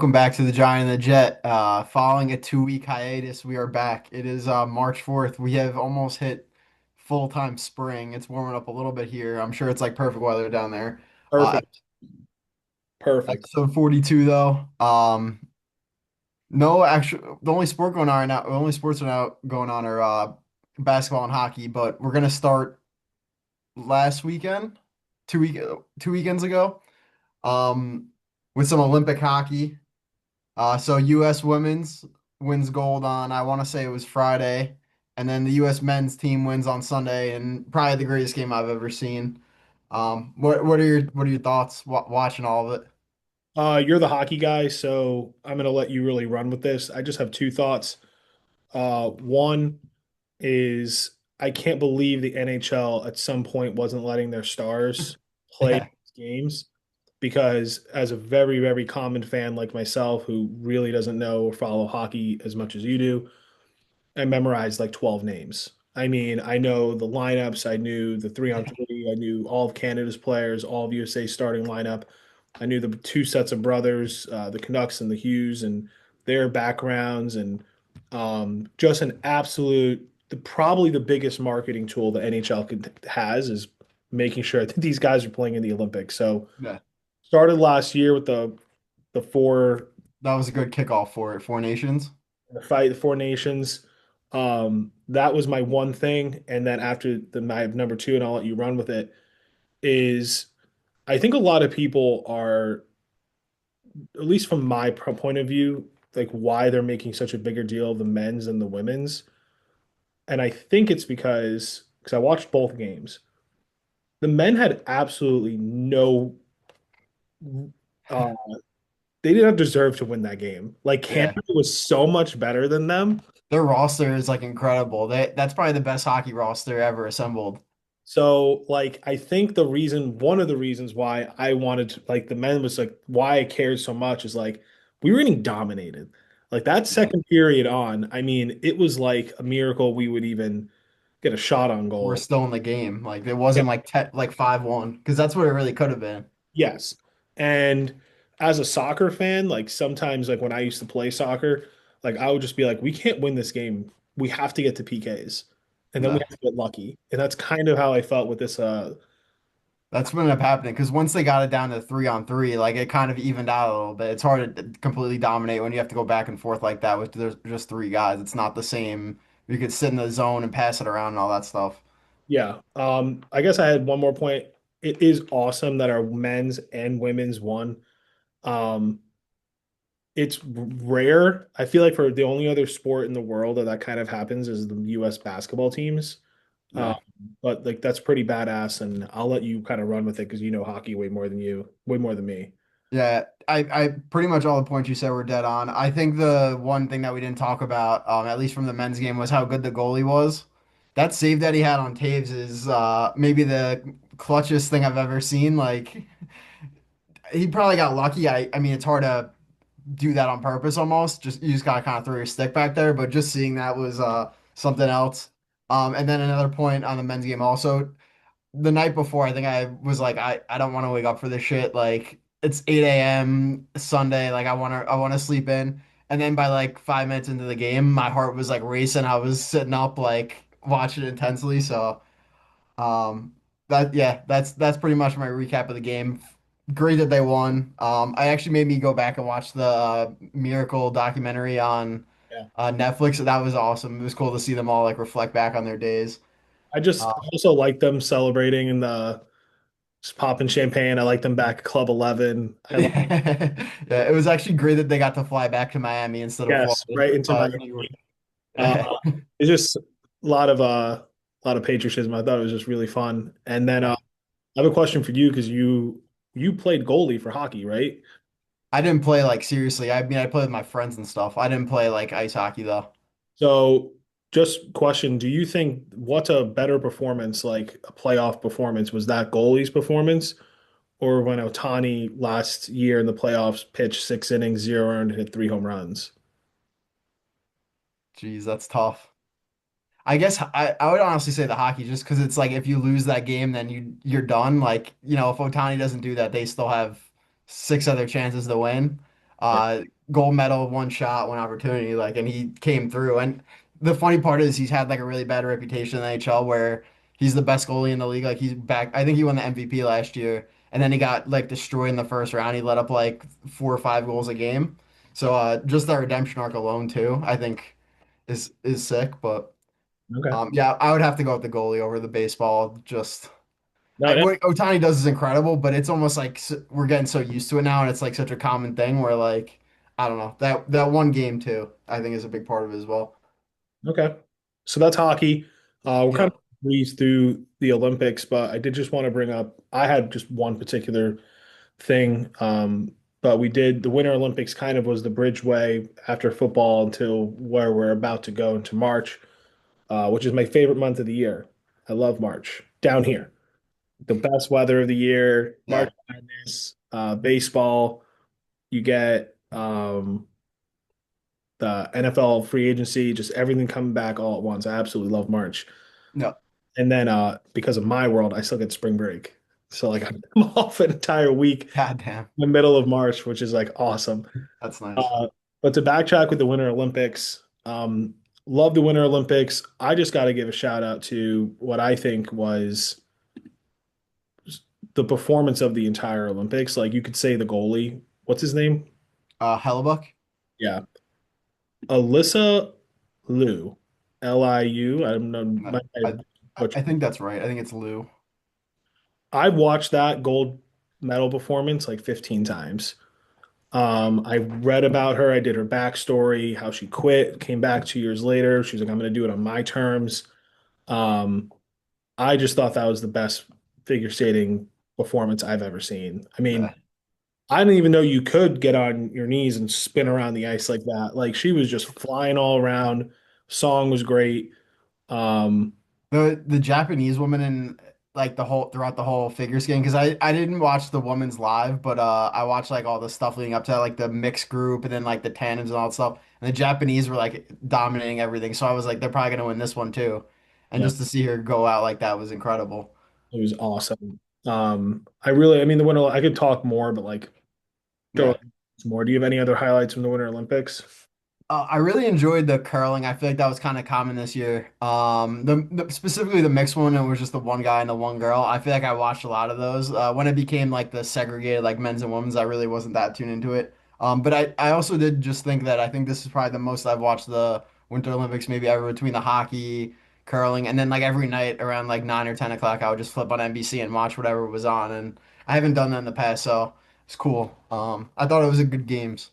Welcome back to the Giant and the Jet. Following a 2-week hiatus, we are back. It is March 4th. We have almost hit full-time spring. It's warming up a little bit here. I'm sure it's like perfect weather down there. Perfect. Perfect. Episode 42 though. No actual the only sport going on right now, the only sports are now going on are basketball and hockey, but we're gonna start last weekend, two week 2 weekends ago, um, with some Olympic hockey. So U.S. women's wins gold on, I want to say it was Friday, and then the U.S. men's team wins on Sunday, and probably the greatest game I've ever seen. What are your thoughts watching all of it? You're the hockey guy, so I'm gonna let you really run with this. I just have two thoughts. One is I can't believe the NHL at some point wasn't letting their stars play Yeah, these games because as a very, very common fan like myself who really doesn't know or follow hockey as much as you do, I memorized like 12 names. I mean, I know the lineups, I knew the three on three, I knew all of Canada's players, all of USA starting lineup. I knew the two sets of brothers, the Canucks and the Hughes, and their backgrounds, and just an absolute, probably the biggest marketing tool the NHL has is making sure that these guys are playing in the Olympics. So yeah, started last year with the four that was a good kickoff for it. Four Nations. the fight, the Four Nations. That was my one thing, and then after my number two, and I'll let you run with it. Is I think a lot of people are, at least from my point of view, like why they're making such a bigger deal of the men's and the women's, and I think it's because I watched both games. The men had absolutely no. Uh, they did not deserve to win that game. Like Yeah, Canada was so much better than them. their roster is like incredible. That's probably the best hockey roster ever assembled. So, like, I think one of the reasons why I wanted to, like, the men was like, why I cared so much is like, we were getting dominated. Like, that Yeah, second period on, I mean, it was like a miracle we would even get a shot on we're goal. still in the game. Like it Yeah. wasn't like 5-1 because that's what it really could have been. Yes. And as a soccer fan, like, sometimes, like, when I used to play soccer, like, I would just be like, we can't win this game. We have to get to PKs. And then we Yeah. have to get lucky. And that's kind of how I felt with this. That's what ended up happening because once they got it down to 3-on-3, like it kind of evened out a little bit. It's hard to completely dominate when you have to go back and forth like that with there's just three guys. It's not the same. You could sit in the zone and pass it around and all that stuff. Yeah. I guess I had one more point. It is awesome that our men's and women's won. Um, it's rare. I feel like for the only other sport in the world that kind of happens is the U.S. basketball teams. Um, Yeah. but like that's pretty badass, and I'll let you kind of run with it because you know hockey way more than me. Yeah, I pretty much all the points you said were dead on. I think the one thing that we didn't talk about, at least from the men's game, was how good the goalie was. That save that he had on Taves is maybe the clutchest thing I've ever seen. Like he probably got lucky. I mean, it's hard to do that on purpose almost. Just you just gotta kind of throw your stick back there. But just seeing that was something else. And then another point on the men's game also. The night before, I think I was like, I don't want to wake up for this shit. Like it's 8 a.m. Sunday. Like I wanna sleep in. And then by like 5 minutes into the game, my heart was like racing. I was sitting up like watching it intensely. So um, that's pretty much my recap of the game. Great that they won. I actually made me go back and watch the Miracle documentary on Yeah. Netflix. That was awesome. It was cool to see them all like reflect back on their days. I also like them celebrating and the just popping champagne. I like them back at Club 11. I like Yeah, it was actually great that they got to fly back to Miami instead of yes, Florida. right into New York. Miami. Uh, it's just a lot of patriotism. I thought it was just really fun. And then Yeah. I have a question for you because you played goalie for hockey, right? I didn't play like seriously. I mean, I played with my friends and stuff. I didn't play like ice hockey though. So just question, do you think what's a better performance, like a playoff performance? Was that goalie's performance or when Ohtani last year in the playoffs pitched 6 innings, 0 earned, hit 3 home runs? Jeez, that's tough. I guess I would honestly say the hockey just because it's like if you lose that game, then you're done. Like, if Ohtani doesn't do that, they still have six other chances to win. Yeah. uh, gold medal, one shot, one opportunity, like, and he came through. And the funny part is he's had like a really bad reputation in the NHL where he's the best goalie in the league. Like he's back. I think he won the MVP last year, and then he got like destroyed in the first round. He let up like 4 or 5 goals a game. So just that redemption arc alone too, I think is sick. But Okay. yeah, I would have to go with the goalie over the baseball. Just No, yeah. what Ohtani does is incredible, but it's almost like we're getting so used to it now, and it's like such a common thing where like I don't know that one game too, I think is a big part of it as well. Okay. So that's hockey. We're kind Yeah, of breezed through the Olympics, but I did just want to bring up, I had just one particular thing. But we did the Winter Olympics kind of was the bridgeway after football until where we're about to go into March, which is my favorite month of the year. I love March down here. The best weather of the year, March yeah, Madness, baseball. You get the NFL free agency, just everything coming back all at once. I absolutely love March. no, And then because of my world, I still get spring break. So like I'm off an entire week goddamn, in the middle of March, which is like awesome. that's nice. Uh, but to backtrack with the Winter Olympics, love the Winter Olympics. I just got to give a shout out to what I think was the performance of the entire Olympics. Like you could say the goalie, what's his name? Hellebuck, Yeah, Alysa Liu, Liu. I don't know. no, I, I think that's right. I think it's Lou. I watched that gold medal performance like 15 times. I read about her. I did her backstory, how she quit, came back 2 years later. She's like, I'm going to do it on my terms. Um, I just thought that was the best figure skating performance I've ever seen. I mean, Yeah. I didn't even know you could get on your knees and spin around the ice like that. Like she was just flying all around. Song was great. Um, The Japanese woman in like the whole throughout the whole figure skating because I didn't watch the women's live, but I watched like all the stuff leading up to that, like the mixed group and then like the tandems and all that stuff. And the Japanese were like dominating everything, so I was like, they're probably gonna win this one too. And yeah, just to see her go out like that was incredible. it was awesome. I really, I mean, the winter, I could talk more, but like go Yeah. some more. Do you have any other highlights from the Winter Olympics? I really enjoyed the curling. I feel like that was kind of common this year. Specifically the mixed one, it was just the one guy and the one girl. I feel like I watched a lot of those. When it became like the segregated like men's and women's, I really wasn't that tuned into it. But I also did just think that I think this is probably the most I've watched the Winter Olympics maybe ever between the hockey, curling, and then like every night around like 9 or 10 o'clock, I would just flip on NBC and watch whatever was on. And I haven't done that in the past, so it's cool. I thought it was a good games.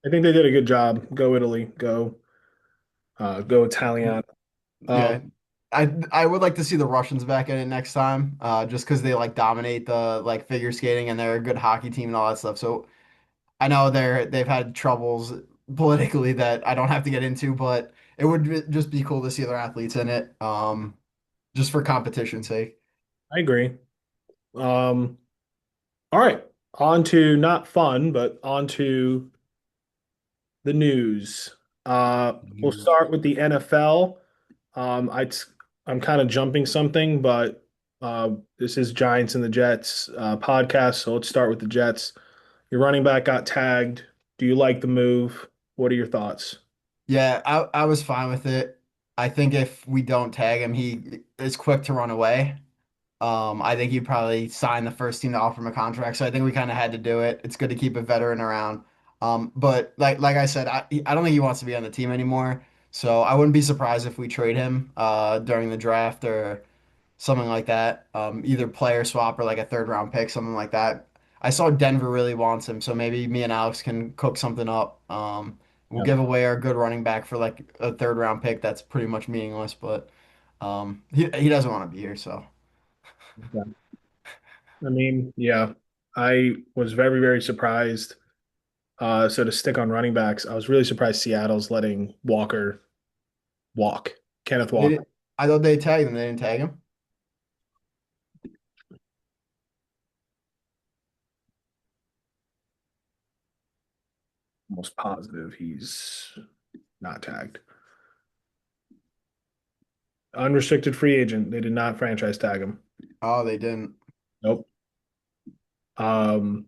I think they did a good job. Go Italy. Go Italian. Um, Yeah. I would like to see the Russians back in it next time, just because they like dominate the like figure skating and they're a good hockey team and all that stuff. So I know they've had troubles politically that I don't have to get into, but it would just be cool to see other athletes in it, just for competition's sake. I agree. Um, all right. On to not fun, but on to the news. We'll News. start with the NFL. I'm kind of jumping something, but this is Giants and the Jets podcast, so let's start with the Jets. Your running back got tagged. Do you like the move? What are your thoughts? Yeah, I was fine with it. I think if we don't tag him, he is quick to run away. I think he'd probably sign the first team to offer him a contract. So I think we kind of had to do it. It's good to keep a veteran around. But like I said, I don't think he wants to be on the team anymore. So I wouldn't be surprised if we trade him during the draft or something like that. Either player swap or like a third round pick, something like that. I saw Denver really wants him, so maybe me and Alex can cook something up. We'll Yeah. give away our good running back for like a third round pick that's pretty much meaningless, but he doesn't want to be here, so. Okay. I mean, yeah, I was very, very surprised. So to stick on running backs, I was really surprised Seattle's letting Walker walk. Kenneth They Walker, didn't, I thought they tagged him. They didn't tag him. almost positive he's not tagged. Unrestricted free agent. They did not franchise tag him. Oh, they didn't. Nope. Um,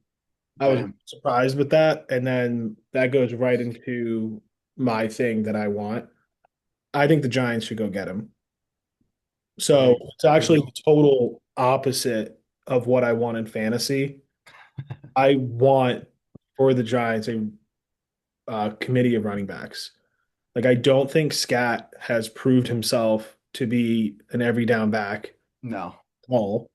I was Damn. surprised with that. And then that goes right into my thing that I want. I think the Giants should go get him. So Big, it's actually big. the total opposite of what I want in fantasy. I want for the Giants a committee of running backs. Like I don't think Scat has proved himself to be an every down back No. at all.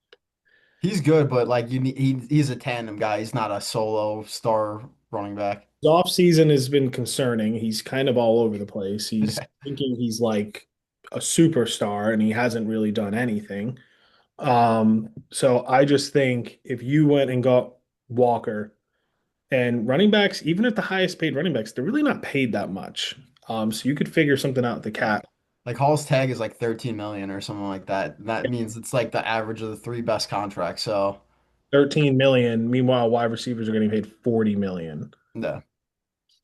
He's good, but like he's a tandem guy. He's not a solo star running back. His off season has been concerning. He's kind of all over the place. He's thinking he's like a superstar and he hasn't really done anything. So I just think if you went and got Walker and running backs, even at the highest paid running backs, they're really not paid that much. So you could figure something out with the Yeah. cap. Like Hall's tag is like 13 million or something like that. That means it's like the average of the three best contracts. So 13 million. Meanwhile, wide receivers are getting paid 40 million. yeah.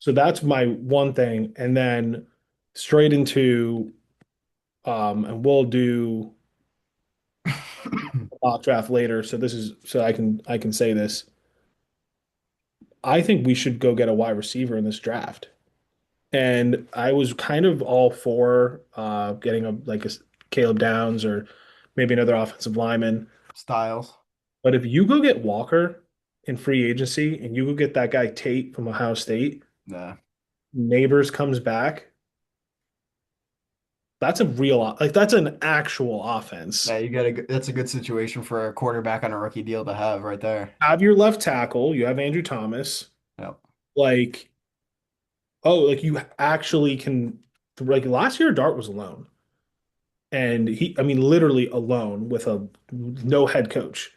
So that's my one thing. And then straight into and we'll do a mock draft later. So this is so I can say this. I think we should go get a wide receiver in this draft. And I was kind of all for getting a Caleb Downs or maybe another offensive lineman. Styles. But if you go get Walker in free agency and you go get that guy Tate from Ohio State, Yeah. Neighbors comes back, that's a real like that's an actual offense. Yeah, that's a good situation for a quarterback on a rookie deal to have right there. Have your left tackle, you have Andrew Thomas, Yep. like like you actually can like last year Dart was alone. And I mean literally alone with a no head coach.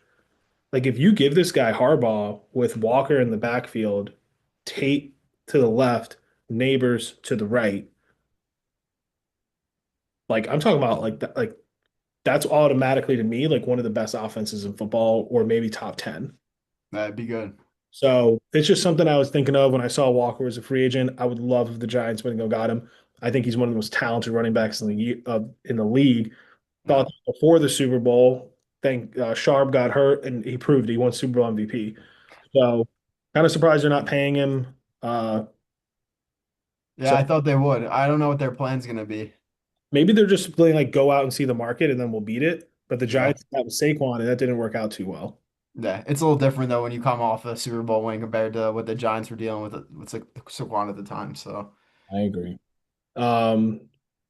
Like if you give this guy Harbaugh with Walker in the backfield, Tate to the left, Neighbors to the right, like I'm talking about like that, like that's automatically to me like one of the best offenses in football or maybe top 10. That'd be good. So it's just something I was thinking of when I saw Walker as a free agent. I would love if the Giants went and go got him. I think he's one of the most talented running backs in the league. Thought Yeah. before the Super Bowl. Think Sharp got hurt and he proved he won Super Bowl MVP. So kind of surprised they're not paying him. Uh, Yeah, so I thought they would. I don't know what their plan's gonna be. maybe they're just playing like go out and see the market and then we'll beat it. But the Yeah. Giants have Saquon and that didn't work out too well. Yeah. It's a little different though when you come off a Super Bowl win compared to what the Giants were dealing with Saquon at the time. So I agree. Um,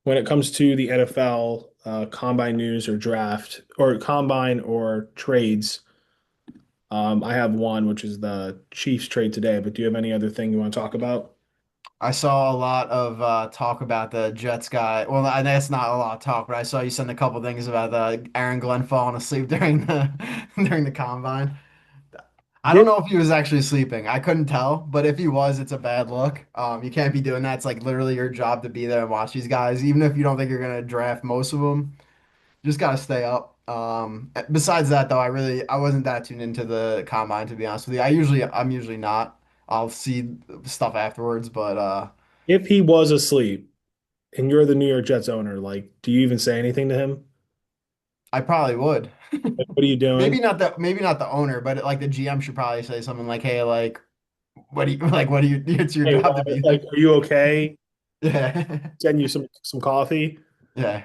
when it comes to the NFL combine news or draft or combine or trades, I have one, which is the Chiefs trade today. But do you have any other thing you want to talk about? I saw a lot of talk about the Jets guy. Well, I guess not a lot of talk, but I saw you send a couple things about Aaron Glenn falling asleep during the during the combine. I don't This, know if he was actually sleeping. I couldn't tell, but if he was, it's a bad look. You can't be doing that. It's like literally your job to be there and watch these guys, even if you don't think you're gonna draft most of them. You just gotta stay up. Besides that, though, I wasn't that tuned into the combine to be honest with you. I'm usually not. I'll see stuff afterwards, but if he was asleep and you're the New York Jets owner, like, do you even say anything to him? I probably would. Like, what are you doing? Maybe not the owner, but like the GM should probably say something like, "Hey, like, what do you? It's your Hey, job to Wyatt, be like, there." are you okay? Yeah, Send you some coffee yeah.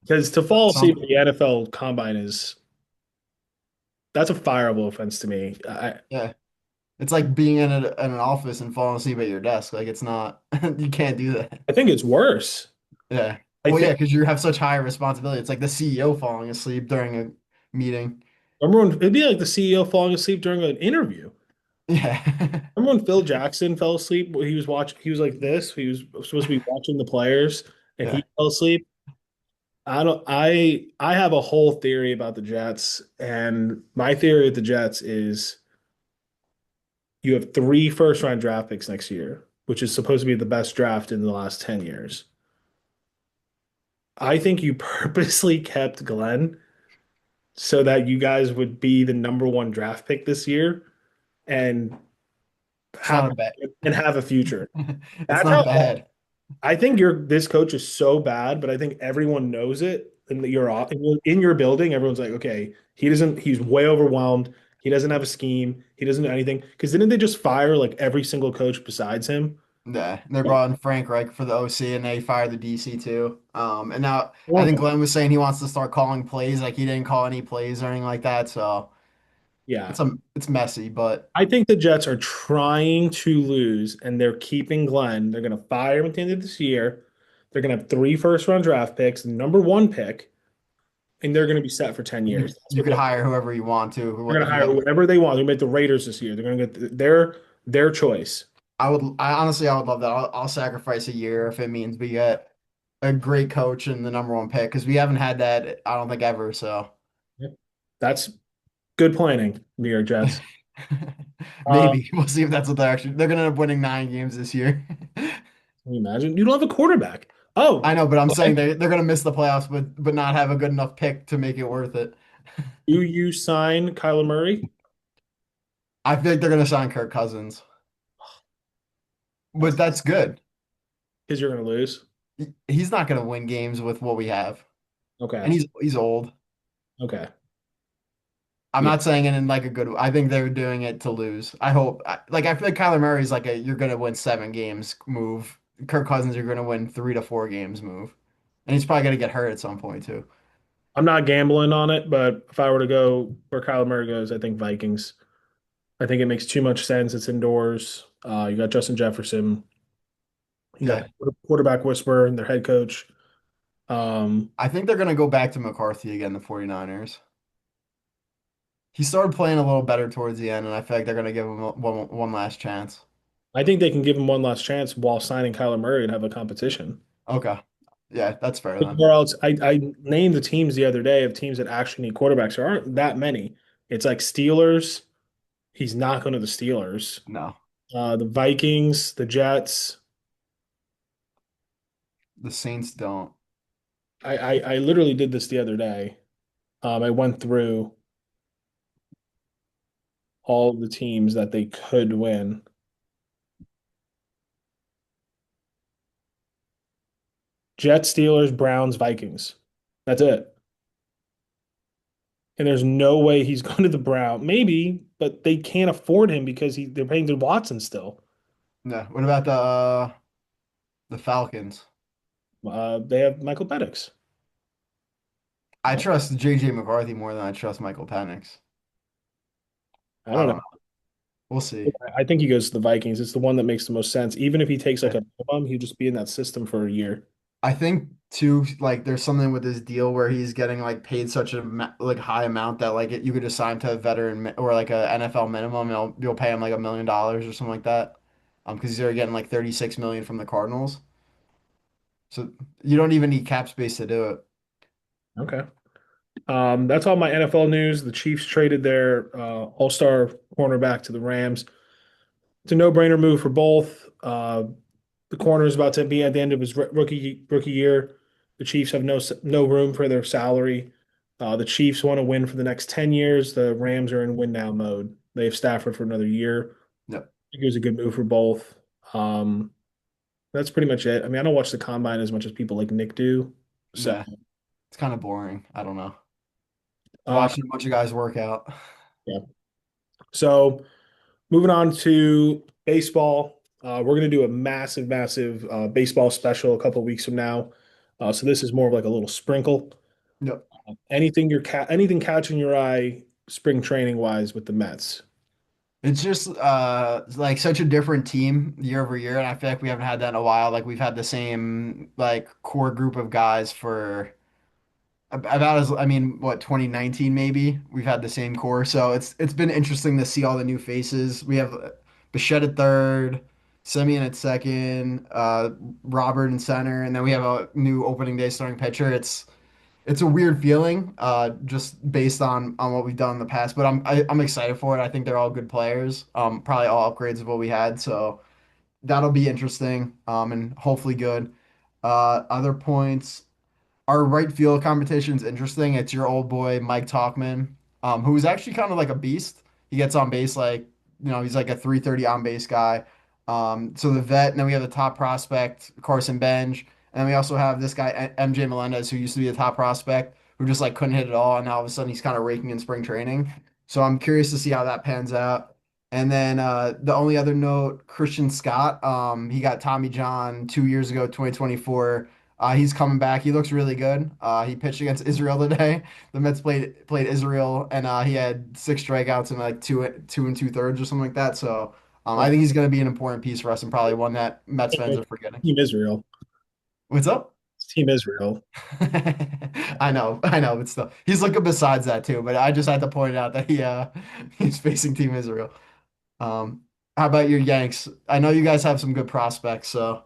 because to fall asleep Some at the NFL combine is that's a fireable offense to me. Yeah. It's like being in an office and falling asleep at your desk. Like it's not. You can't do that. I think it's worse. Yeah. I Well, think yeah, because you have such high responsibility. It's like the CEO falling asleep during a meeting. remember when it'd be like the CEO falling asleep during an interview. Yeah. Remember when Phil Jackson fell asleep? He was watching. He was like this. He was supposed to be watching the players, and Yeah. he fell asleep. I don't. I have a whole theory about the Jets, and my theory with the Jets is you have three first round draft picks next year, which is supposed to be the best draft in the last 10 years. I think you purposely kept Glenn so that you guys would be the number one draft pick this year and It's have not a bad. have a future. It's That's not how bad. I think this coach is so bad, but I think everyone knows it and that you're off in your building. Everyone's like, okay, he's way overwhelmed. He doesn't have a scheme. He doesn't do anything. Because didn't they just fire like every single coach besides him? Yeah, they Yeah. brought in Frank Reich for the OC, and they fired the DC too. And now I think Horrible. Glenn was saying he wants to start calling plays, like he didn't call any plays or anything like that. So Yeah. it's messy, but I think the Jets are trying to lose and they're keeping Glenn. They're going to fire him at the end of this year. They're going to have three first round draft picks, the number one pick, and they're going to be set for 10 years. That's you what could hire whoever you want to. they're going to hire whoever they want. They're going to make the Raiders this year. They're going to get their choice. I honestly, I would love that. I'll sacrifice a year if it means we get a great coach and the number one pick because we haven't had that, I don't think ever. So Yep. That's good planning, New York Jets. Uh, maybe we'll see if that's what they're gonna end up winning 9 games this year. can you imagine? You don't have a quarterback. Oh, I know, but I'm saying okay. they're gonna miss the playoffs, but not have a good enough pick to make it worth it. Do you sign Kyler Murray? I feel like they're gonna sign Kirk Cousins, but That's that's good. because you're going to lose. He's not gonna win games with what we have, Okay. and he's old. Okay. I'm Yeah. not saying it in like a good. I think they're doing it to lose. I hope. Like I feel like Kyler Murray's like a you're gonna win 7 games move. Kirk Cousins, you're gonna win 3 to 4 games move, and he's probably gonna get hurt at some point too. I'm not gambling on it, but if I were to go where Kyler Murray goes, I think Vikings. I think it makes too much sense. It's indoors. You got Justin Jefferson. You got Yeah, the quarterback whisperer and their head coach. Um, I think they're gonna go back to McCarthy again, the 49ers. He started playing a little better towards the end, and I feel like they're gonna give him one last chance. I think they can give him one last chance while signing Kyler Murray and have a competition. Okay, yeah, that's fair then. Where else? I named the teams the other day of teams that actually need quarterbacks. There aren't that many. It's like Steelers. He's not going to the Steelers. No, The Vikings, the Jets. the Saints don't. I literally did this the other day. I went through all of the teams that they could win. Jets, Steelers, Browns, Vikings. That's it. And there's no way he's going to the Brown. Maybe, but they can't afford him because they're paying the Watson still. No. What about the Falcons? They have Michael Penix. I Uh, trust JJ McCarthy more than I trust Michael Penix. I I don't don't know. know. We'll see. I think he goes to the Vikings. It's the one that makes the most sense. Even if he takes like Yeah. a minimum, he'd just be in that system for a year. I think too, like there's something with this deal where he's getting like paid such a like high amount that like you could just sign to a veteran or like a NFL minimum. You'll pay him like $1 million or something like that. Because they're getting like 36 million from the Cardinals. So you don't even need cap space to do it. Okay. That's all my NFL news. The Chiefs traded their all-star cornerback to the Rams. It's a no-brainer move for both. The corner is about to be at the end of his rookie year. The Chiefs have no room for their salary. The Chiefs want to win for the next 10 years. The Rams are in win now mode. They have Stafford for another year. Yep. I think it was a good move for both. Um, that's pretty much it. I mean, I don't watch the combine as much as people like Nick do. So, Yeah. It's kind of boring. I don't know. uh, Watching a bunch of guys work out. yeah. So moving on to baseball. We're going to do a massive baseball special a couple of weeks from now. So this is more of like a little sprinkle. Yep. Anything catching your eye spring training wise with the Mets? It's just like such a different team year over year, and I feel like we haven't had that in a while. Like we've had the same like core group of guys for about as I mean, what 2019 maybe we've had the same core. So it's been interesting to see all the new faces. We have Bichette at third, Semien at second, Robert in center, and then we have a new opening day starting pitcher. It's a weird feeling, just based on what we've done in the past. But I'm excited for it. I think they're all good players. Probably all upgrades of what we had. So that'll be interesting. And hopefully good. Other points. Our right field competition's interesting. It's your old boy Mike Talkman, who's actually kind of like a beast. He gets on base like, he's like a 330 on base guy. So the vet, and then we have the top prospect, Carson Benj, and then we also have this guy MJ Melendez, who used to be the top prospect, who just like couldn't hit it all, and now all of a sudden he's kind of raking in spring training. So I'm curious to see how that pans out. And then the only other note, Christian Scott, he got Tommy John 2 years ago, 2024. He's coming back. He looks really good. He pitched against Israel today. The Mets played Israel, and he had 6 strikeouts and like two and two thirds or something like that. So I Oh, think he's going to be an important piece for us and probably one that Mets fans are forgetting. Team Israel. What's up? It's Team Israel. I know, but still, he's looking besides that too. But I just had to point out that he's facing Team Israel. Um, how about your Yanks? I know you guys have some good prospects, so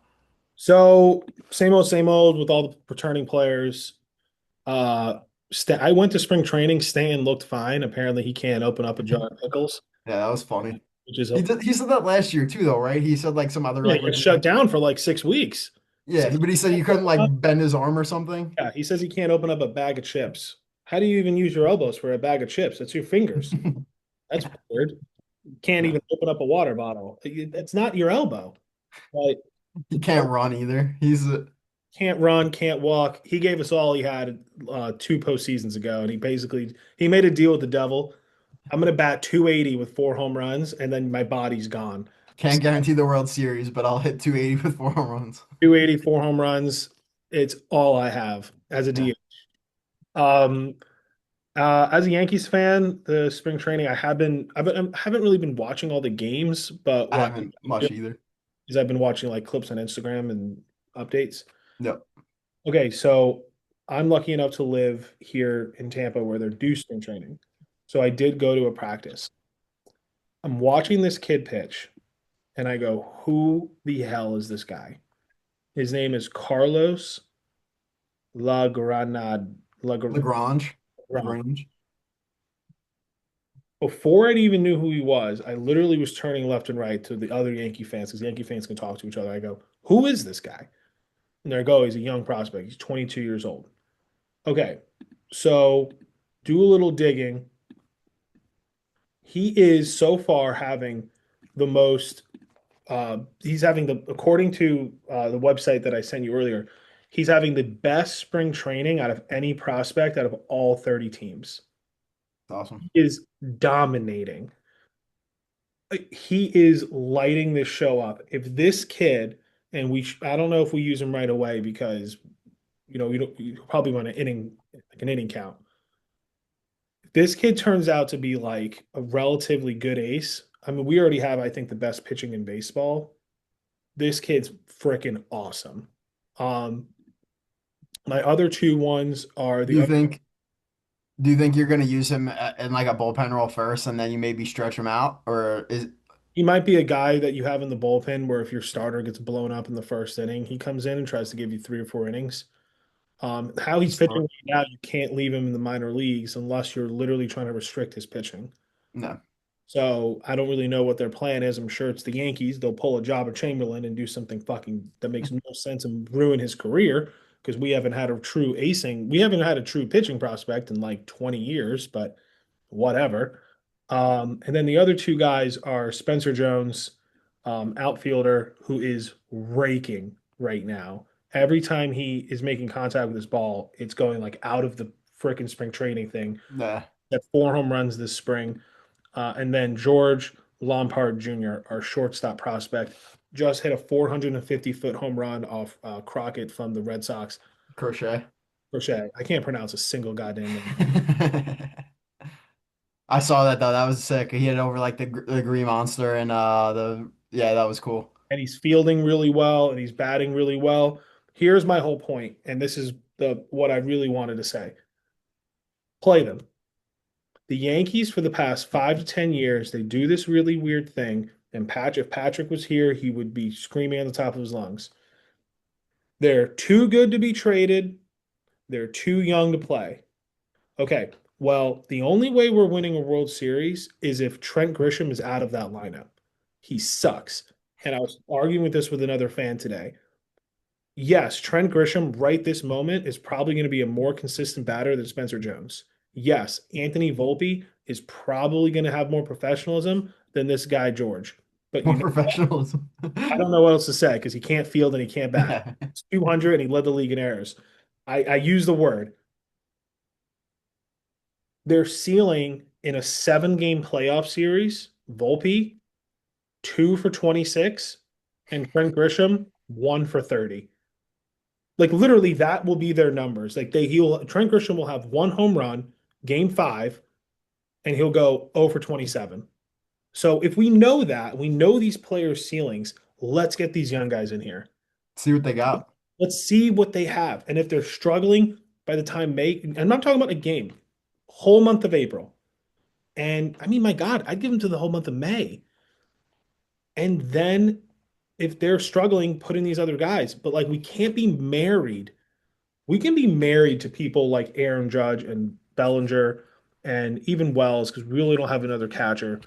So same old with all the returning players. Uh, I went to spring training. Stanton looked fine. Apparently, he can't open up a jar of pickles, yeah, that was funny. which is He said that last year too, though, right? He said like some other yeah, like he got shut ridiculous. down for like 6 weeks. Says Yeah, but he said you couldn't like bend his arm or something. yeah, he says he can't open up a bag of chips. How do you even use your elbows for a bag of chips? That's your fingers. That's weird. Can't No, even open up a water bottle. That's not your elbow. Right? he can't run either. Can't run, can't walk. He gave us all he had 2 postseasons ago, and he made a deal with the devil. I'm gonna bat 280 with 4 home runs, and then my body's gone. Can't guarantee the World Series, but I'll hit 280 with 4 home runs. 280, 4 home runs. It's all I have as a Yeah, DH. Um, as a Yankees fan, the spring training I haven't really been watching all the games, but I what haven't much either. is I've been watching like clips on Instagram and updates. Yep. Okay, so I'm lucky enough to live here in Tampa where they're due spring training. So I did go to a practice. I'm watching this kid pitch, and I go, "Who the hell is this guy?" His name is Carlos Lagranad. Lagrange. Lagrange. Lagrange. Before I even knew who he was, I literally was turning left and right to the other Yankee fans because Yankee fans can talk to each other. I go, "Who is this guy?" And they go, "He's a young prospect. He's 22 years old." Okay, so do a little digging. He is so far having the most. He's having the according to the website that I sent you earlier. He's having the best spring training out of any prospect out of all 30 teams. Awesome. He is dominating. He is lighting this show up. If this kid, and I don't know if we use him right away because you probably want an inning count. If this kid turns out to be like a relatively good ace. I mean, we already have, I think, the best pitching in baseball. This kid's freaking awesome. Um, my other two ones are Do the you other. think do you think you're going to use him in like a bullpen role first and then you maybe stretch him out or is He might be a guy that you have in the bullpen where if your starter gets blown up in the first inning, he comes in and tries to give you 3 or 4 innings. How he's pitching smart? right now, you can't leave him in the minor leagues unless you're literally trying to restrict his pitching. No. So I don't really know what their plan is. I'm sure it's the Yankees. They'll pull a job of Chamberlain and do something fucking that makes no sense and ruin his career because we haven't had a true acing. We haven't had a true pitching prospect in like 20 years, but whatever. And then the other two guys are Spencer Jones, outfielder, who is raking right now. Every time he is making contact with his ball, it's going like out of the freaking spring training thing. Nah. Got 4 home runs this spring. And then George Lombard Jr., our shortstop prospect, just hit a 450-foot home run off Crockett from the Red Sox. Crochet. Crochet. I can't pronounce a single goddamn name. I saw that though. That was sick. He hit over like the Green Monster and the yeah, that was cool. And he's fielding really well and he's batting really well. Here's my whole point, and this is the what I really wanted to say. Play them. The Yankees for the past 5 to 10 years, they do this really weird thing. And if Patrick was here, he would be screaming at the top of his lungs. They're too good to be traded. They're too young to play. Okay, well, the only way we're winning a World Series is if Trent Grisham is out of that lineup. He sucks. And I was arguing with this with another fan today. Yes, Trent Grisham right this moment is probably going to be a more consistent batter than Spencer Jones. Yes, Anthony Volpe is probably going to have more professionalism than this guy George. But More professionalism. I don't know what else to say because he can't field and he can't bat. Yeah. It's 200 and he led the league in errors. I use the word. Their ceiling in a 7-game playoff series, Volpe 2 for 26, and Trent Grisham 1 for 30. Like literally, that will be their numbers. Like he'll Trent Grisham will have 1 home run, game 5, and he'll go 0 for 27. So if we know that, we know these players' ceilings, let's get these young guys in here. See what they got. Let's see what they have. And if they're struggling by the time May, and I'm not talking about a game, whole month of April. And I mean, my God, I'd give them to the whole month of May. And then if they're struggling, put in these other guys. But like, we can't be married. We can be married to people like Aaron Judge and Bellinger and even Wells because we really don't have another catcher.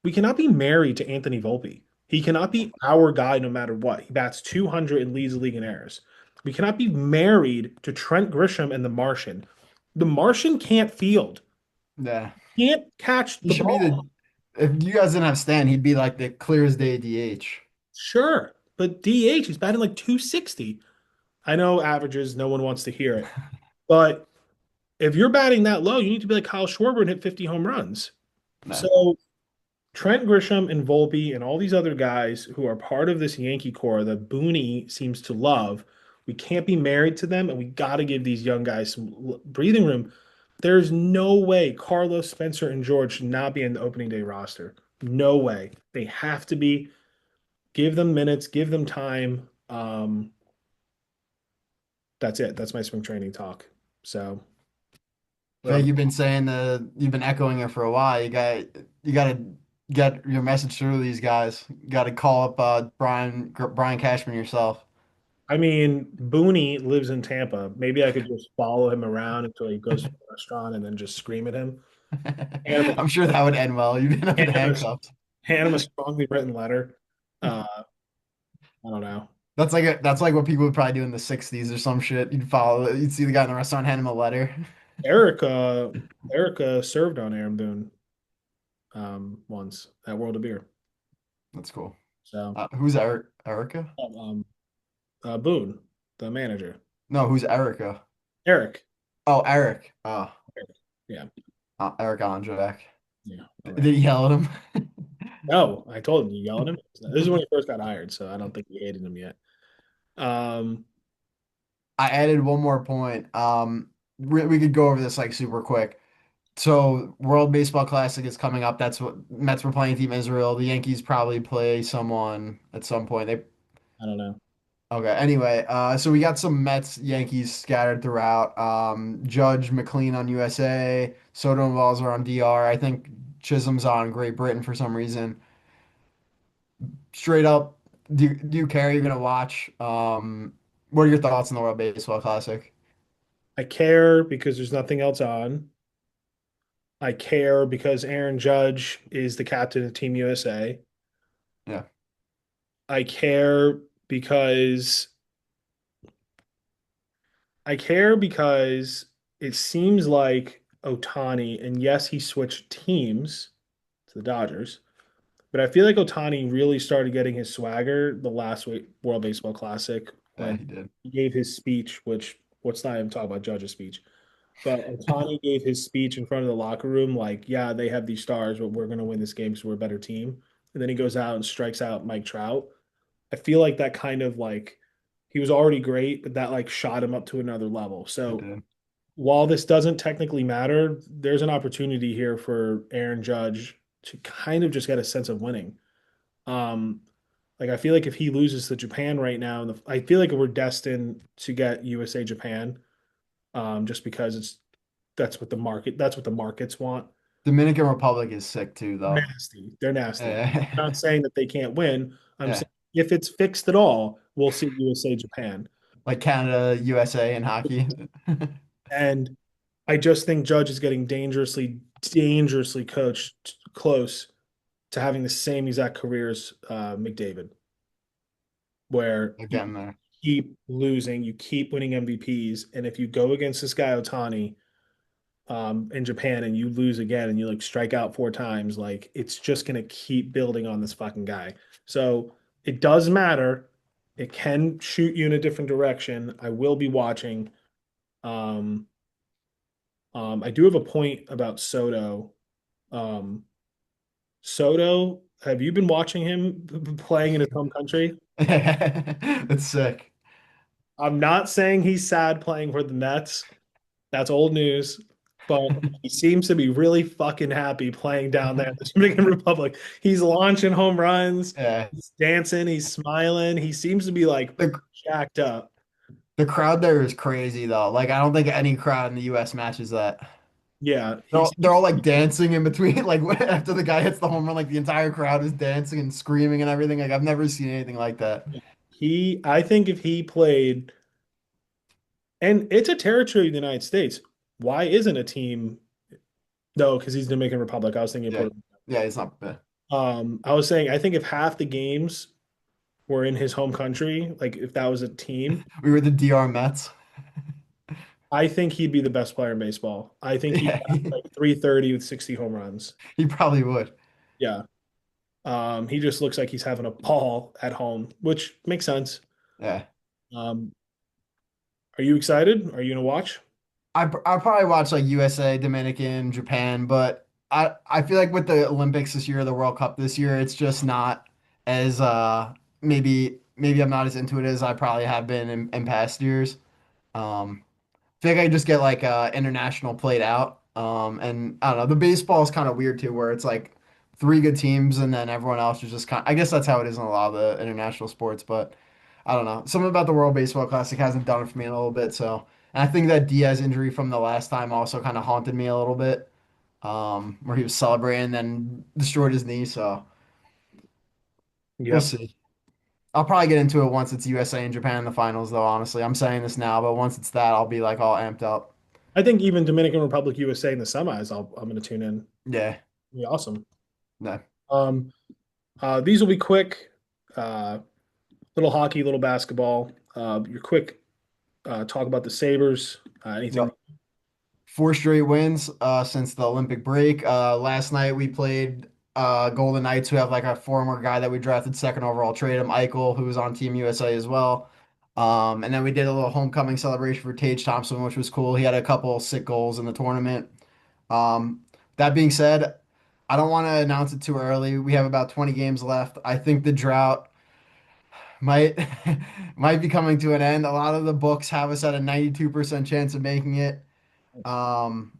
We cannot be married to Anthony Volpe. He cannot be our guy no matter what. He bats 200 and leads the league in errors. We cannot be married to Trent Grisham and the Martian. The Martian can't field, Yeah. can't catch He the should be ball. the if you guys didn't have Stan, he'd be like the clear as day DH. Sure, but DH, he's batting like 260. I know averages, no one wants to hear it. But if you're batting that low, you need to be like Kyle Schwarber and hit 50 home runs. Nah. So Trent Grisham and Volpe and all these other guys who are part of this Yankee core that Booney seems to love, we can't be married to them, and we got to give these young guys some breathing room. There's no way Carlos, Spencer, and George should not be in the opening day roster. No way. They have to be. Give them minutes, give them time. That's it. That's my spring training talk. So, I feel like um, you've been saying you've been echoing it for a while. You gotta get your message through to these guys. You gotta call up Brian Cashman yourself. I mean, Booney lives in Tampa. Maybe I could just follow him around until he goes to the restaurant and then just scream at him. Hand him I'm sure that would end well. You've been up in hand him a, handcuffs. hand him a strongly written letter. I don't know. That's like what people would probably do in the '60s or some shit. You'd see the guy in the restaurant hand him a letter. Erica served on Aaron Boone once at World of Beer. That's cool. So Who's Erica? um, Boone, the manager, No, who's Erica? Eric. Oh, Eric. Oh, Yeah, Eric Ondrack. yeah. All Did right. he yell at him? No, I told him you yell at him. This is when he first got hired, so I don't think he hated him yet. Um, I added one more point. We could go over this like super quick. So, World Baseball Classic is coming up. That's what Mets were playing Team Israel. The Yankees probably play someone at some point. They I don't know. Okay. Anyway, so we got some Mets Yankees scattered throughout. Judge McLean on USA. Soto and Wells are on DR. I think Chisholm's on Great Britain for some reason. Straight up, do you care? You're gonna watch? What are your thoughts on the World Baseball Classic? I care because there's nothing else on. I care because Aaron Judge is the captain of Team USA. Yeah, I care because I care because it seems like Ohtani, and yes, he switched teams to the Dodgers, but I feel like Ohtani really started getting his swagger the last World Baseball Classic yeah, when he did. he gave his speech, which let's not even talk about Judge's speech. But Ohtani gave his speech in front of the locker room, like, yeah, they have these stars, but we're going to win this game because we're a better team. And then he goes out and strikes out Mike Trout. I feel like that kind of like he was already great, but that like shot him up to another level. It So did. while this doesn't technically matter, there's an opportunity here for Aaron Judge to kind of just get a sense of winning. Um, like I feel like if he loses to Japan right now, I feel like we're destined to get USA Japan, just because that's what the markets want. Dominican Republic is sick too, though. Nasty. They're nasty. I'm Yeah, not saying that they can't win. I'm yeah. saying if it's fixed at all, we'll see USA Japan. Like Canada, USA, and hockey. And I just think Judge is getting dangerously coached close to having the same exact career as McDavid, where you Again, there. keep losing, you keep winning MVPs, and if you go against this guy Otani in Japan and you lose again and you like strike out 4 times, like it's just gonna keep building on this fucking guy. So it does matter. It can shoot you in a different direction. I will be watching. Um, I do have a point about Soto. Um, Soto, have you been watching him playing in his home country? That's sick. I'm not saying he's sad playing for the Mets. That's old news. But he seems to be really fucking happy playing down there in the Dominican Republic. He's launching home runs, Yeah. he's dancing, he's smiling. He seems to be like The jacked up. the crowd there is crazy though. Like I don't think any crowd in the US matches that. Yeah, They're all like dancing in between, like after the guy hits the home run, like the entire crowd is dancing and screaming and everything. Like I've never seen anything like that. I think if he played, and it's a territory of the United States, why isn't a team? No, because he's Dominican Republic. I was thinking of Yeah, Puerto yeah, it's not bad. Rico. I was saying I think if half the games were in his home country, like if that was a team, We were the DR Mets. I think he'd be the best player in baseball. I think he'd Yeah, have like 330 with 60 home runs. he probably would. Yeah. He just looks like he's having a ball at home, which makes sense. Yeah, Um, are you excited? Are you gonna watch? I probably watch like USA, Dominican, Japan, but I feel like with the Olympics this year, the World Cup this year, it's just not as maybe I'm not as into it as I probably have been in past years. Feel like I just get like international played out. And I don't know, the baseball is kind of weird too, where it's like three good teams and then everyone else is just kind I guess that's how it is in a lot of the international sports, but I don't know. Something about the World Baseball Classic hasn't done it for me in a little bit. So, and I think that Diaz injury from the last time also kind of haunted me a little bit, where he was celebrating and then destroyed his knee. So we'll Yep. see. I'll probably get into it once it's USA and Japan in the finals, though. Honestly, I'm saying this now, but once it's that, I'll be like all amped up. I think even Dominican Republic, USA in the semis, I'm gonna tune in. Yeah. It'll be awesome. No. Um, these will be quick. Uh, little hockey, little basketball. Your quick talk about the Sabres. Anything? Yep. Four straight wins since the Olympic break. Last night we played Golden Knights, who have like a former guy that we drafted second overall, trade him, Eichel, who was on Team USA as well. And then we did a little homecoming celebration for Tage Thompson, which was cool. He had a couple sick goals in the tournament. That being said, I don't want to announce it too early. We have about 20 games left. I think the drought might might be coming to an end. A lot of the books have us at a 92% chance of making it. Um,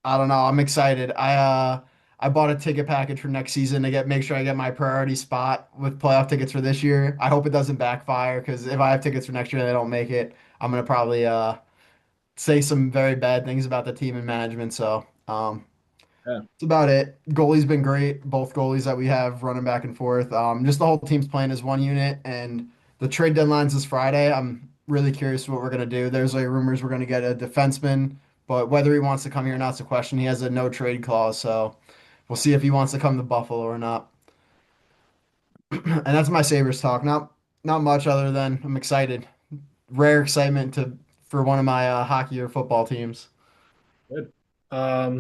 I don't know. I'm excited. I bought a ticket package for next season to get make sure I get my priority spot with playoff tickets for this year. I hope it doesn't backfire because if I have tickets for next year and they don't make it, I'm gonna probably say some very bad things about the team and management. So Yeah. that's about it. Goalie's been great. Both goalies that we have running back and forth. Just the whole team's playing as one unit, and the trade deadline's this Friday. I'm really curious what we're gonna do. There's like rumors we're gonna get a defenseman, but whether he wants to come here or not's a question. He has a no trade clause, so we'll see if he wants to come to Buffalo or not. And that's my Sabres talk. Not much other than I'm excited. Rare excitement to for one of my hockey or football teams. Good. Yeah.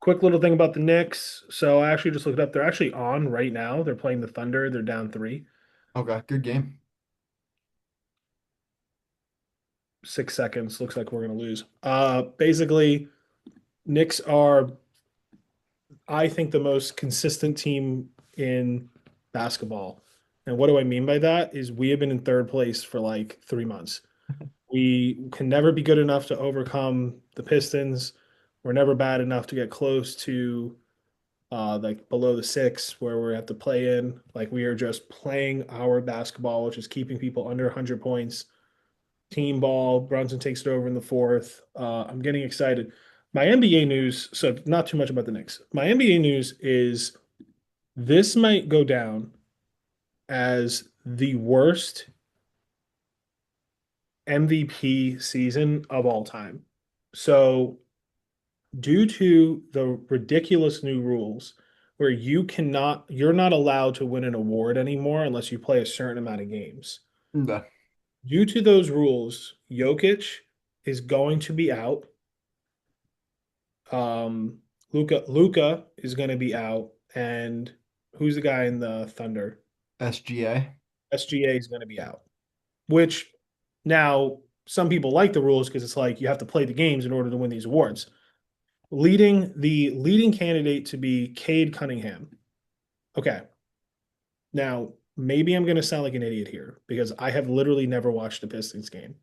Quick little thing about the Knicks. So I actually just looked up. They're actually on right now. They're playing the Thunder. They're down three. Okay, good game. 6 seconds. Looks like we're gonna lose. Basically, Knicks are, I think, the most consistent team in basketball. And what do I mean by that? Is we have been in third place for like 3 months. We can never be good enough to overcome the Pistons. We're never bad enough to get close to like below the six where we have to play in. Like we are just playing our basketball, which is keeping people under 100 points. Team ball. Brunson takes it over in the fourth. I'm getting excited. My NBA news, so not too much about the Knicks. My NBA news is this might go down as the worst MVP season of all time. So, due to the ridiculous new rules where you're not allowed to win an award anymore unless you play a certain amount of games. Okay. Due to those rules, Jokic is going to be out. Luca is going to be out, and who's the guy in the Thunder? SGA. SGA is going to be out. Which now some people like the rules because it's like you have to play the games in order to win these awards. the leading candidate to be Cade Cunningham. Okay. Now, maybe I'm going to sound like an idiot here because I have literally never watched a Pistons game,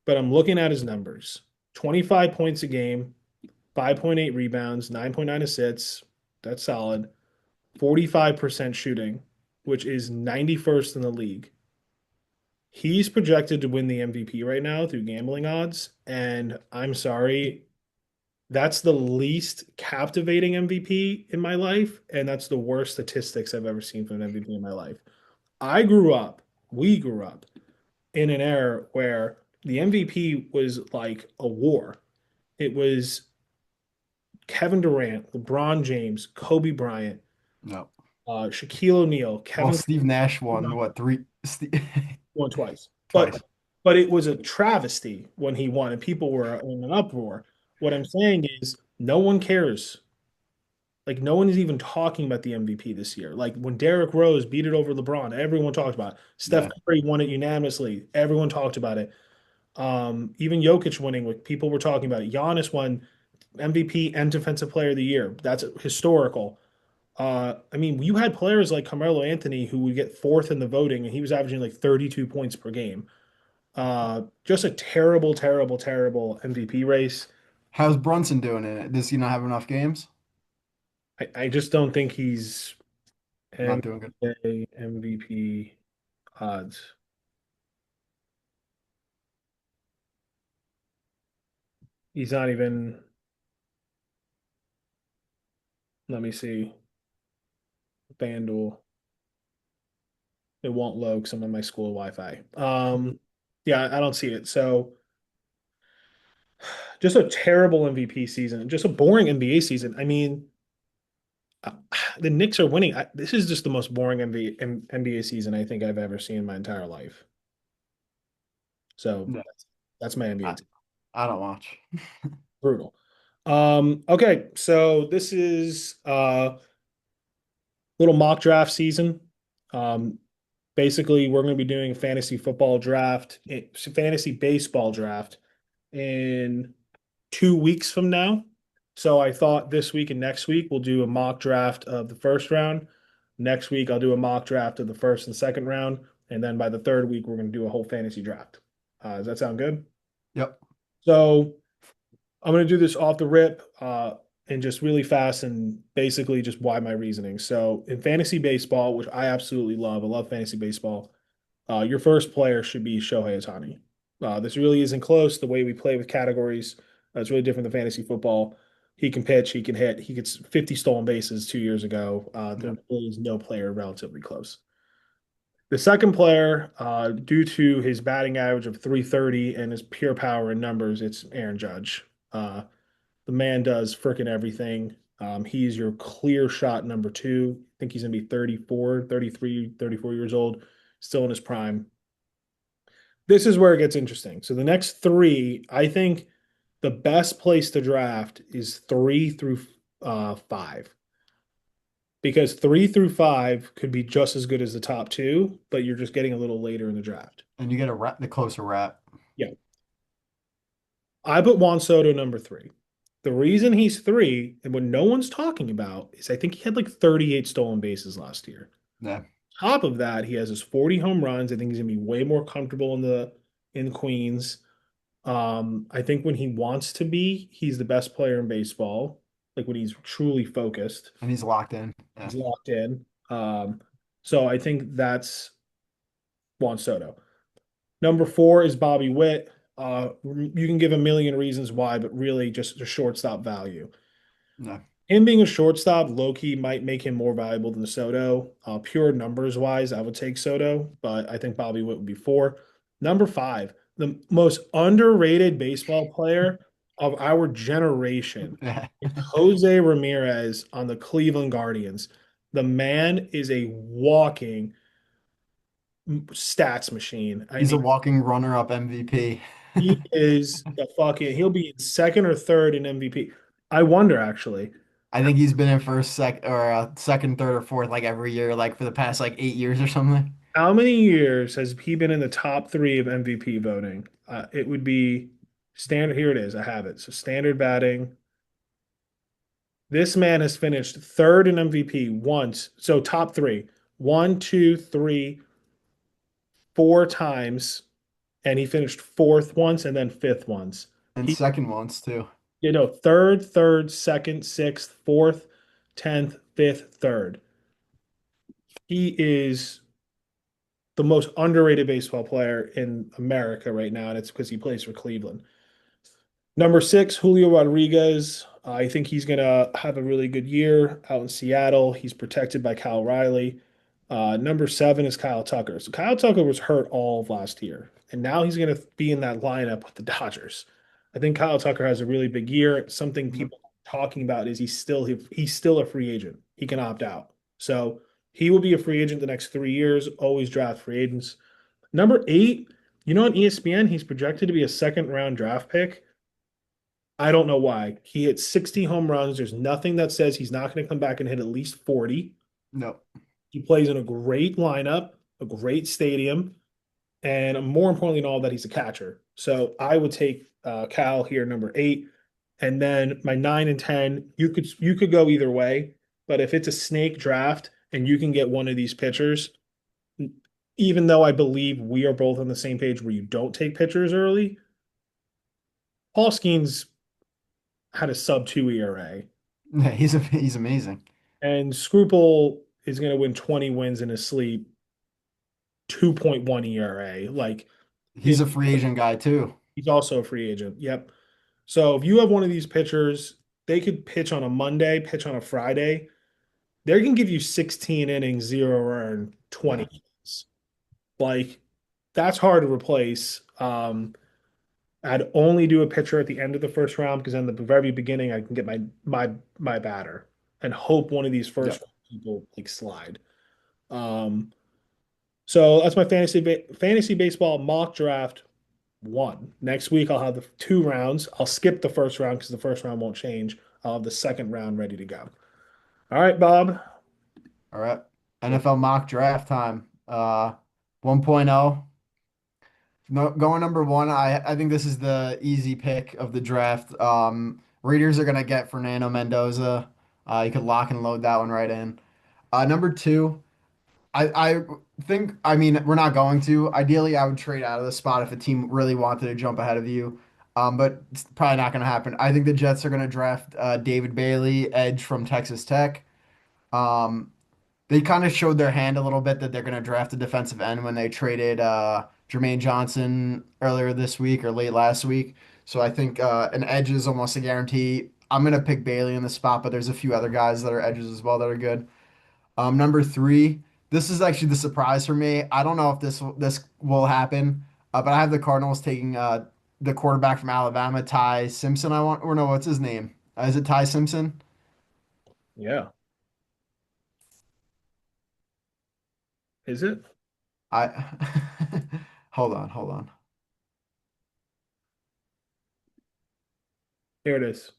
but I'm looking at his numbers: 25 points a game, 5.8 rebounds, 9.9 assists. That's solid. 45% shooting, which is 91st in the league. He's projected to win the MVP right now through gambling odds. And I'm sorry, that's the least captivating MVP in my life. And that's the worst statistics I've ever seen from an MVP in my life. I grew up, we grew up in an era where the MVP was like a war. It was Kevin Durant, LeBron James, Kobe Bryant, No. Shaquille O'Neal, Well, Kevin Steve Nash won what three? won twice. Twice. But it was a travesty when he won, and people were in an uproar. What I'm saying is, no one cares. Like no one is even talking about the MVP this year. Like when Derrick Rose beat it over LeBron, everyone talked about it. Steph Yeah. Curry won it unanimously. Everyone talked about it. Even Jokic winning, like people were talking about it. Giannis won MVP and Defensive Player of the Year. That's historical. I mean, you had players like Carmelo Anthony who would get fourth in the voting, and he was averaging like 32 points per game. Just a terrible, terrible, terrible MVP race. How's Brunson doing in it? Does he not have enough games? I just don't think he's Not doing good. NBA MVP odds. He's not even, let me see, FanDuel. It won't load because I'm on my school Wi-Fi. Yeah, I don't see it. So just a terrible MVP season, just a boring NBA season. I mean, uh, the Knicks are winning. This is just the most boring NBA season I think I've ever seen in my entire life. So Yeah. that's my NBA I, team. I don't watch. Brutal. Okay, so this is little mock draft season. Um, Basically, we're going to be doing a fantasy football draft, fantasy baseball draft in 2 weeks from now. So I thought this week and next week we'll do a mock draft of the first round. Next week I'll do a mock draft of the first and second round, and then by the third week we're going to do a whole fantasy draft. Does that sound good? Yep. So I'm going to do this off the rip and just really fast and basically just why my reasoning. So in fantasy baseball, which I absolutely love, I love fantasy baseball. Your first player should be Shohei Ohtani. This really isn't close. The way we play with categories, it's really different than fantasy football. He can pitch, he can hit, he gets 50 stolen bases 2 years ago. There Yep. really is no player relatively close. The second player, due to his batting average of 330 and his pure power in numbers, it's Aaron Judge. The man does freaking everything. He's your clear shot number two. I think he's going to be 34, 33, 34 years old, still in his prime. This is where it gets interesting. So the next three, I think the best place to draft is 3 through 5 because 3 through 5 could be just as good as the top two, but you're just getting a little later in the draft. And you get the closer wrap. Yeah. I put Juan Soto number 3. The reason he's 3 and what no one's talking about is I think he had like 38 stolen bases last year. Yeah. Top of that, he has his 40 home runs. I think he's gonna be way more comfortable in Queens. I think when he wants to be, he's the best player in baseball. Like when he's truly focused, And he's locked in. Yeah. he's locked in. So I think that's Juan Soto. Number 4 is Bobby Witt. You can give a million reasons why, but really just a shortstop value. Yeah. Him being a shortstop, low key might make him more valuable than Soto. Pure numbers wise, I would take Soto, but I think Bobby Witt would be 4. Number 5, the most underrated baseball player of our generation Yeah. is Jose Ramirez on the Cleveland Guardians. The man is a walking stats machine. I He's mean, a walking runner-up MVP. he is a fucking, he'll be in second or third in MVP. I wonder actually. I think he's been in first, second, third, or fourth like every year, like for the past like 8 years or something. How many years has he been in the top three of MVP voting? It would be standard. Here it is. I have it. So standard batting. This man has finished third in MVP once. So top three. One, two, three, four times. And he finished fourth once and then fifth once. And He, second ones too. third, second, sixth, fourth, 10th, fifth, third. He is the most underrated baseball player in America right now, and it's because he plays for Cleveland. Number six, Julio Rodriguez. I think he's going to have a really good year out in Seattle. He's protected by Kyle Riley. Number seven is Kyle Tucker. So Kyle Tucker was hurt all of last year, and now he's going to be in that lineup with the Dodgers. I think Kyle Tucker has a really big year. Something Mhm. people are talking about is he's still a free agent. He can opt out. So he will be a free agent the next 3 years. Always draft free agents. Number eight, on ESPN, he's projected to be a second round draft pick. I don't know why. He hit 60 home runs. There's nothing that says he's not going to come back and hit at least 40. No. He plays in a great lineup, a great stadium, and more importantly than all that, he's a catcher. So I would take Cal here, number eight, and then my 9 and 10. You could go either way, but if it's a snake draft and you can get one of these pitchers, even though I believe we are both on the same page where you don't take pitchers early, Paul Skenes had a sub 2 ERA. Yeah, he's amazing. And Scruple is going to win 20 wins in his sleep, 2.1 ERA. Like He's it, a free agent guy too. he's also a free agent. Yep. So if you have one of these pitchers, they could pitch on a Monday, pitch on a Friday. They can give you 16 innings, zero earned, 20 Yeah. innings. Like that's hard to replace. I'd only do a pitcher at the end of the first round because in the very beginning I can get my batter and hope one of these Yeah. first people like slide. Um, so that's my fantasy baseball mock draft one. Next week I'll have the 2 rounds. I'll skip the first round because the first round won't change. I'll have the second round ready to go. All right, Bob. All right. NFL mock draft time. 1.0. No, going number one, I think this is the easy pick of the draft. Raiders are gonna get Fernando Mendoza. You could lock and load that one right in. Number two, I think I mean we're not going to. Ideally, I would trade out of the spot if a team really wanted to jump ahead of you. But it's probably not gonna happen. I think the Jets are gonna draft David Bailey, edge from Texas Tech. Um, they kind of showed their hand a little bit that they're going to draft a defensive end when they traded Jermaine Johnson earlier this week or late last week. So I think an edge is almost a guarantee. I'm going to pick Bailey in the spot, but there's a few other guys that are edges as well that are good. Number three, this is actually the surprise for me. I don't know if this will happen, but I have the Cardinals taking the quarterback from Alabama, Ty Simpson. I want or no, what's his name? Is it Ty Simpson? Yeah. Is it? I hold on. Here it is.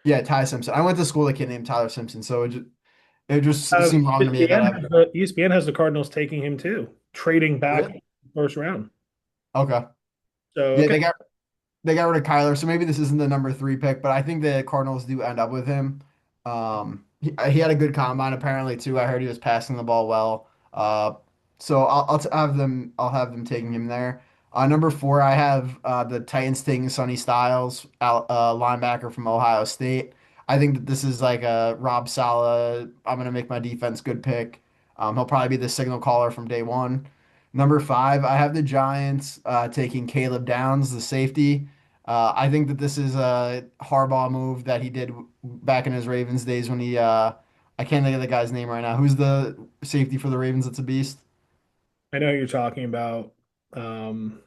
Yeah, Ty Simpson. I went to school with a kid named Tyler Simpson, so it just seemed wrong to me that I ESPN has the Cardinals taking him too, trading back really first round. okay. So Yeah, okay, they got rid of Kyler, so maybe this isn't the number three pick, but I think the Cardinals do end up with him. He had a good combine apparently too. I heard he was passing the ball well. So I'll have them taking him there. Number four, I have the Titans taking Sonny Styles, linebacker from Ohio State. I think that this is like a Rob Saleh. I'm gonna make my defense good pick. He'll probably be the signal caller from day one. Number five, I have the Giants taking Caleb Downs, the safety. I think that this is a Harbaugh move that he did back in his Ravens days when I can't think of the guy's name right now. Who's the safety for the Ravens that's a beast? I know who you're talking about. Um,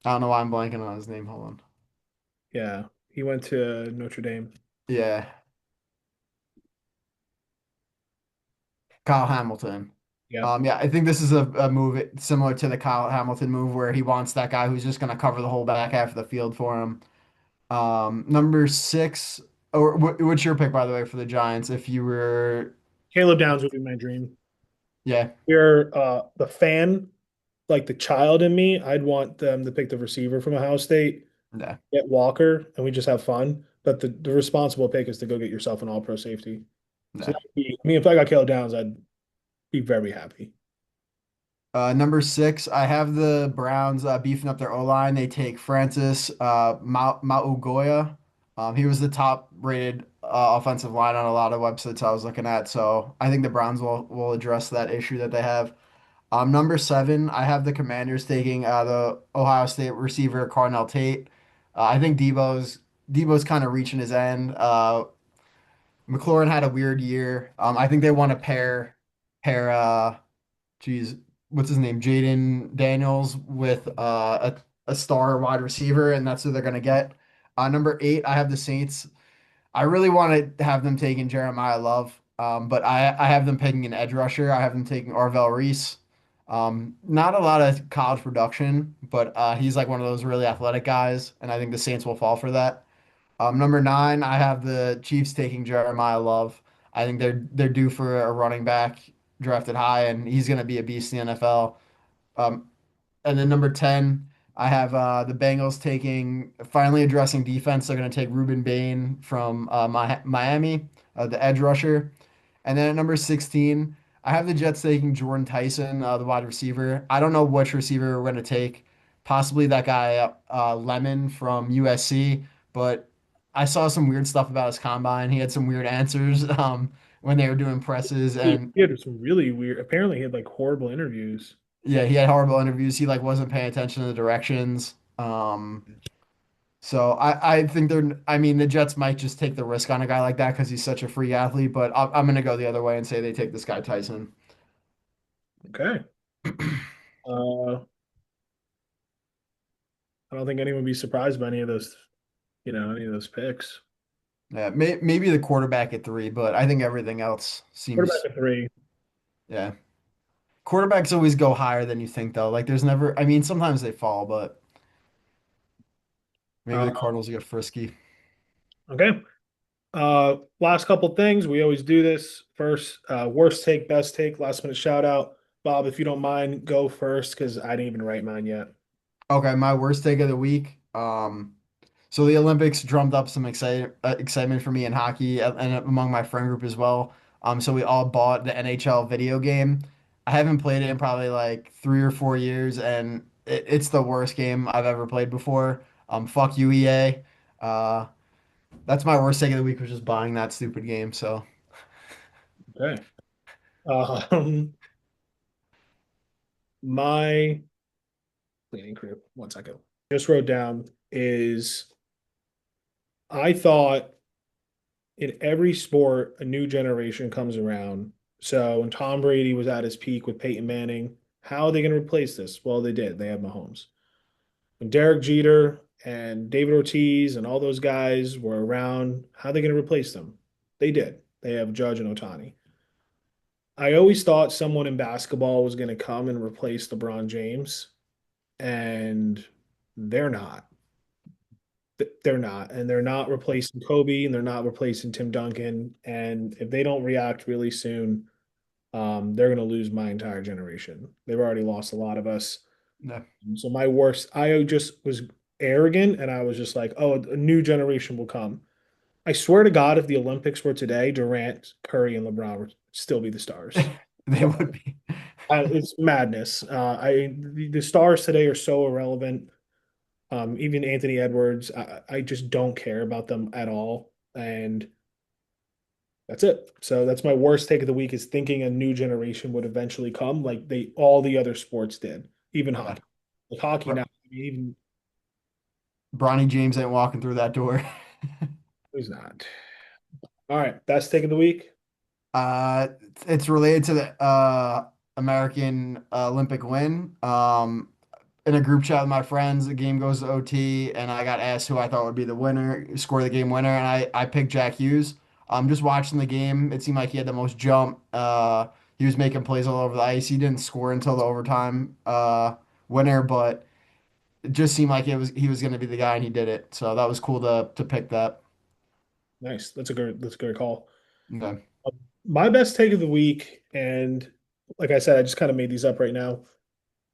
I don't know why I'm blanking on his name. Hold on. yeah, he went to Notre Dame. Yeah, Kyle Hamilton. Yeah, Yeah, I think this is a move similar to the Kyle Hamilton move where he wants that guy who's just going to cover the whole back half of the field for him. Number six, or what's your pick, by the way, for the Giants? If you were, Caleb Downs would be my dream. yeah, You're the fan, like the child in me. I'd want them to pick the receiver from Ohio State, yeah, get Walker, and we just have fun. but the responsible pick is to go get yourself an all-pro safety. So No. that would be, I mean, if I got Caleb Downs, I'd be very happy. Number six, I have the Browns beefing up their O-line. They take Francis Maugoya. He was the top rated offensive line on a lot of websites I was looking at. So I think the Browns will address that issue that they have. Number seven, I have the Commanders taking the Ohio State receiver Cardinal Tate. I think Debo's kind of reaching his end. McLaurin had a weird year. I think they want to pair geez, what's his name? Jaden Daniels with a star wide receiver, and that's who they're gonna get. Number eight, I have the Saints. I really want to have them taking Jeremiah Love, but I have them picking an edge rusher. I have them taking Arvell Reese. Not a lot of college production, but he's like one of those really athletic guys, and I think the Saints will fall for that. Number nine, I have the Chiefs taking Jeremiah Love. I think they're due for a running back drafted high, and he's going to be a beast in the NFL. Um, and then number 10, I have the Bengals taking, finally addressing defense. They're going to take Ruben Bain from Miami, the edge rusher. And then at number 16, I have the Jets taking Jordan Tyson, the wide receiver. I don't know which receiver we're going to take. Possibly that guy, Lemon from USC. But I saw some weird stuff about his combine. He had some weird answers when they were doing presses. And He had some really weird, apparently he had like horrible interviews. yeah, he had horrible interviews. He like wasn't paying attention to the directions. So I think I mean, the Jets might just take the risk on a guy like that because he's such a free athlete, but I'm going to go the other way and say they take this guy Tyson. Okay. Uh, I don't think anyone would be surprised by any of those, any of those picks. Yeah, maybe the quarterback at three, but I think everything else Quarterback seems, at three. yeah. Quarterbacks always go higher than you think, though. Like, there's never, I mean, sometimes they fall, but maybe Uh, the Cardinals get frisky. okay. Last couple things. We always do this. First, worst take, best take, last minute shout out. Bob, if you don't mind, go first because I didn't even write mine yet. Okay, my worst take of the week. So the Olympics drummed up some excitement for me in hockey and among my friend group as well. So we all bought the NHL video game. I haven't played it in probably like 3 or 4 years, and it's the worst game I've ever played before. Fuck you, EA. Uh, that's my worst take of the week was just buying that stupid game. So Okay. My cleaning crew, 1 second. Just wrote down is I thought in every sport, a new generation comes around. So when Tom Brady was at his peak with Peyton Manning, how are they going to replace this? Well, they did. They have Mahomes. When Derek Jeter and David Ortiz and all those guys were around, how are they going to replace them? They did. They have Judge and Ohtani. I always thought someone in basketball was going to come and replace LeBron James, and they're not. They're not, and they're not replacing Kobe, and they're not replacing Tim Duncan. And if they don't react really soon, they're going to lose my entire generation. They've already lost a lot of us. no, So my worst, I just was arrogant, and I was just like, "Oh, a new generation will come." I swear to God, if the Olympics were today, Durant, Curry, and LeBron would still be the stars. they would be. It's madness. The stars today are so irrelevant. Even Anthony Edwards, I just don't care about them at all. And that's it. So that's my worst take of the week is thinking a new generation would eventually come, like they all the other sports did, even Yeah. hockey. Like hockey now, Bro- I mean, even Bronny James ain't walking through that door. who's not. All right, best take of the week. Uh, it's related to the American Olympic win. In a group chat with my friends, the game goes to OT, and I got asked who I thought would be the winner, score the game winner, and I picked Jack Hughes. Just watching the game, it seemed like he had the most jump. He was making plays all over the ice. He didn't score until the overtime winner, but it just seemed like he was going to be the guy, and he did it. So that was cool to pick that. Nice. That's a good call. Okay. My best take of the week, and like I said, I just kind of made these up right now.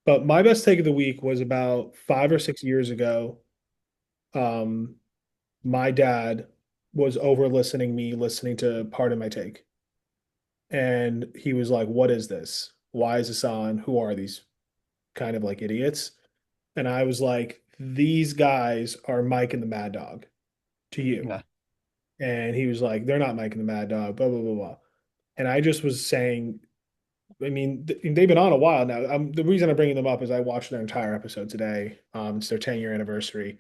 But my best take of the week was about 5 or 6 years ago. Um, my dad was over listening me listening to Pardon My Take. And he was like, "What is this? Why is this on? Who are these kind of like idiots?" And I was like, "These guys are Mike and the Mad Dog to you." Yeah, And he was like, "They're not Mike and the Mad Dog, blah, blah, blah, blah." And I just was saying, I mean, they've been on a while now. The reason I'm bringing them up is I watched their entire episode today. It's their 10-year anniversary.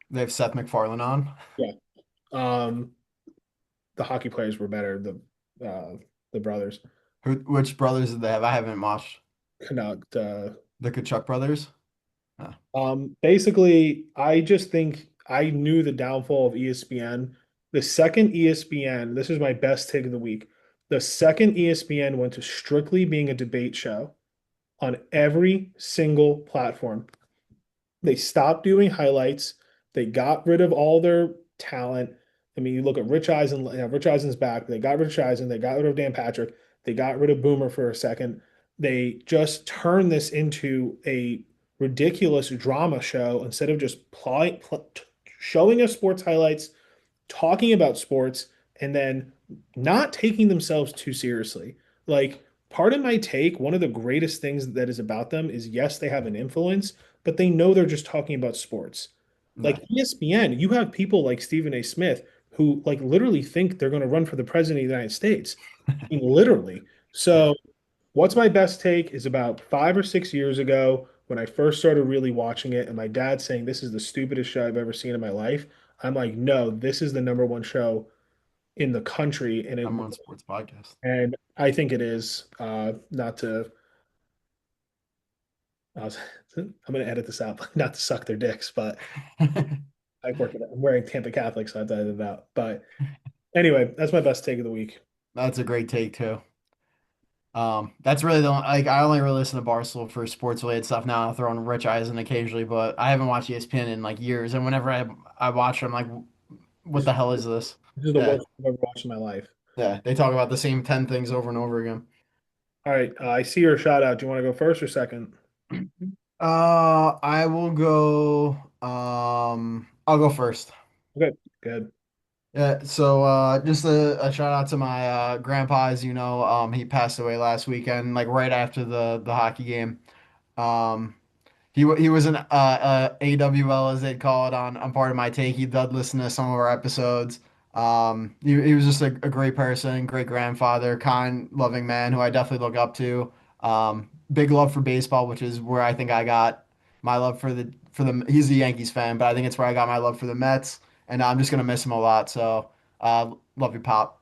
they have Seth MacFarlane on. Yeah. Um, the hockey players were better, the brothers. Which brothers did they have? I haven't watched Canuck, the Kachuk brothers. Huh. basically, I just think I knew the downfall of ESPN. The second ESPN, this is my best take of the week. The second ESPN went to strictly being a debate show on every single platform. They stopped doing highlights. They got rid of all their talent. I mean, you look at Rich Eisen, Rich Eisen's back. They got Rich Eisen. They got rid of Dan Patrick. They got rid of Boomer for a second. They just turned this into a ridiculous drama show instead of just showing us sports highlights, talking about sports, and then not taking themselves too seriously. Like, Pardon My Take, one of the greatest things that is about them is yes, they have an influence, but they know they're just talking about sports. Yeah. Like ESPN, you have people like Stephen A. Smith who like literally think they're going to run for the president of the United States. I mean, literally. Yeah. So, what's my best take is about 5 or 6 years ago when I first started really watching it, and my dad saying this is the stupidest show I've ever seen in my life. I'm like, no, this is the number one show in the country, and I'm on sports podcast. I think it is. Not to, I was, I'm going to edit this out, not to suck their dicks, but I work it. I'm wearing Tampa Catholic, so I have to edit it out. But anyway, that's my best take of the week. That's a great take too. That's really the only, like I only really listen to Barstool for sports related stuff now. I throw in Rich Eisen occasionally, but I haven't watched ESPN in like years. And whenever I watch it, I'm like, what This, the hell is this? this is the Yeah, worst I've ever watched in my life. yeah. They talk about the same 10 things over and over again. All right, I see your shout out. Do you want to go first or second? I will go. I'll go first. Okay, good. Yeah, so just a shout out to my grandpa, as you know, he passed away last weekend, like right after the hockey game. Um, he was an AWL as they'd call it on part of my take. He did listen to some of our episodes. He was just a great person, great grandfather, kind, loving man who I definitely look up to. Big love for baseball, which is where I think I got my love for the. He's a Yankees fan, but I think it's where I got my love for the Mets, and I'm just gonna miss him a lot. So love you, Pop.